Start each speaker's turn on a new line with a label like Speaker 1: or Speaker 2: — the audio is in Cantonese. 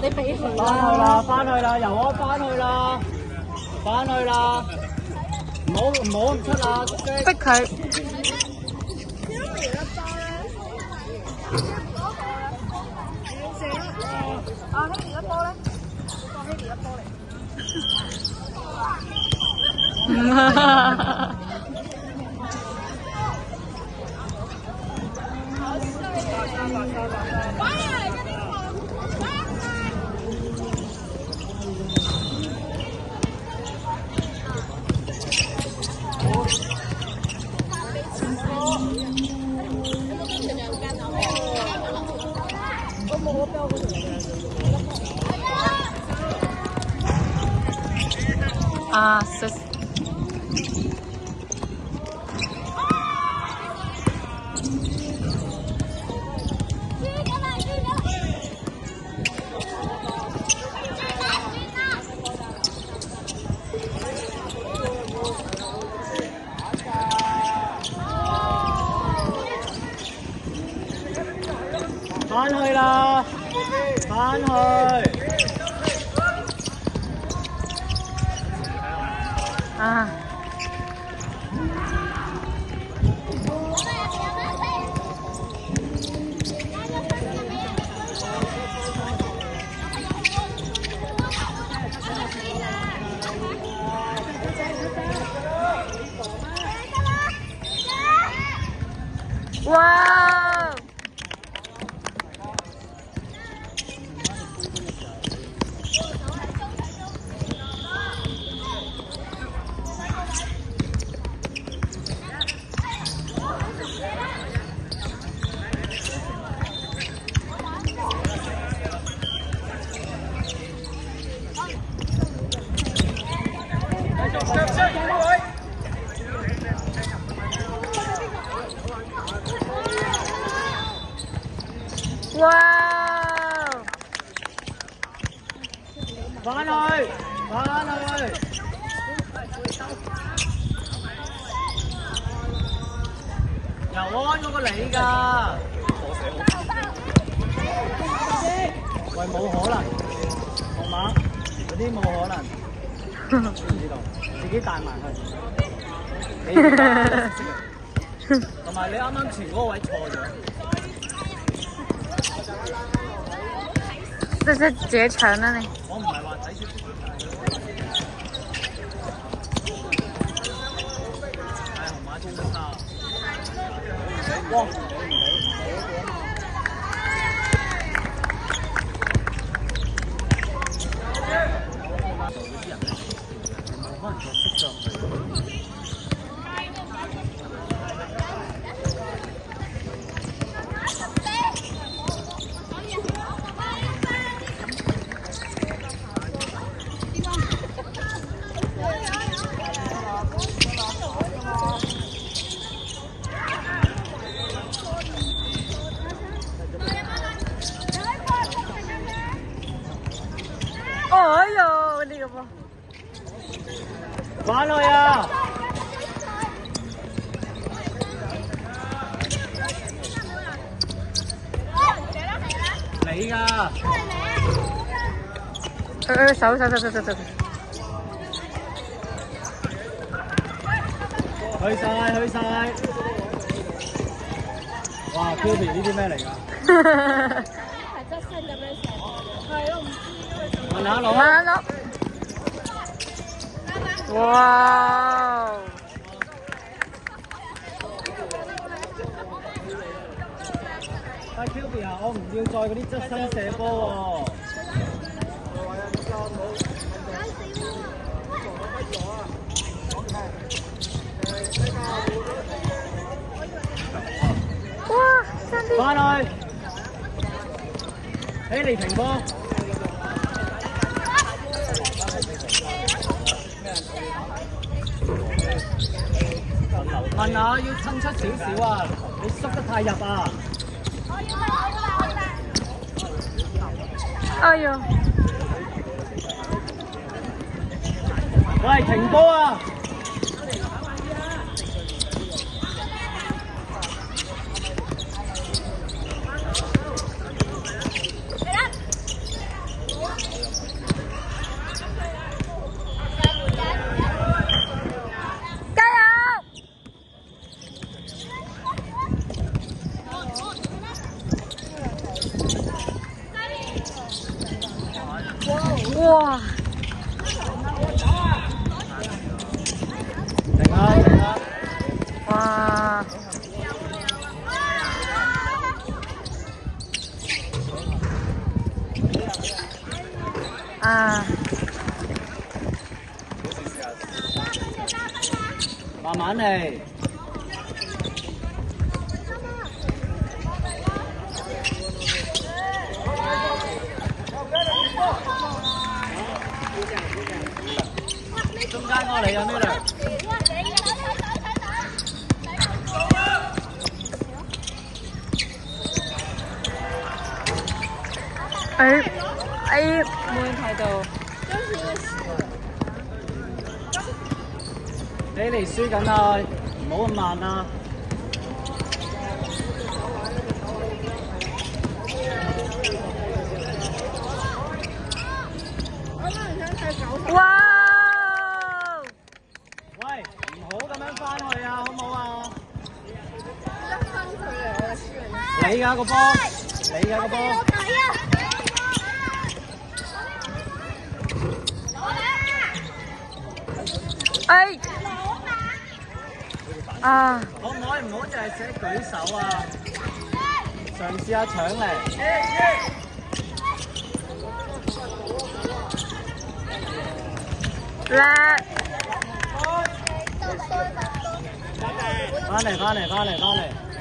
Speaker 1: 你俾佢
Speaker 2: 翻去啦，翻去啦，由我翻去啦，翻去啦，唔好唔出啦，
Speaker 3: 逼佢。
Speaker 1: 啊，希兒一波咧，放希兒一波嚟。
Speaker 3: 啊，是。
Speaker 2: 翻去啦，翻去。
Speaker 3: 啊！哇！哇！
Speaker 2: 翻去，翻去。由安嗰個你㗎。喂，冇可能，紅馬嗰啲冇可能，知唔知道？自己帶埋去。你同埋你啱啱前嗰個位錯咗。
Speaker 3: 這是截成的呢。
Speaker 2: 我唔係話仔少。係紅馬中差。哇！可能就識上去。
Speaker 3: 哎呦，呢個波！
Speaker 2: 翻去啊！你㗎。
Speaker 3: 手。
Speaker 2: 去晒。哇 ，Kobe 呢啲咩嚟㗎？
Speaker 1: 係側身咁樣射，係咯，唔知因為
Speaker 2: 問下老。
Speaker 3: 問下老。哇！
Speaker 2: 喂 ，Kobe 啊，我唔要再嗰啲側身射波喎。
Speaker 3: 哇！
Speaker 2: 翻去，起嚟停波。問下要撐出少少啊！你縮得太入啊！
Speaker 3: 哎呦！
Speaker 2: 喂，停波啊！
Speaker 3: 哇！
Speaker 2: 停啦停啦！
Speaker 3: 哇！啊！
Speaker 2: 慢慢嚟。中間嗰個你啊，Miller。
Speaker 3: 冇人睇到。
Speaker 2: 你嚟輸緊啦，唔好咁慢啊！
Speaker 3: 哇！
Speaker 2: 喂，唔好咁樣翻去啊，好唔好啊？你㗎個波，你㗎個波。
Speaker 3: 啊！
Speaker 2: 可唔可以唔好淨係寫舉手啊？嘗試下搶嚟。
Speaker 3: 叻！
Speaker 2: 翻嚟。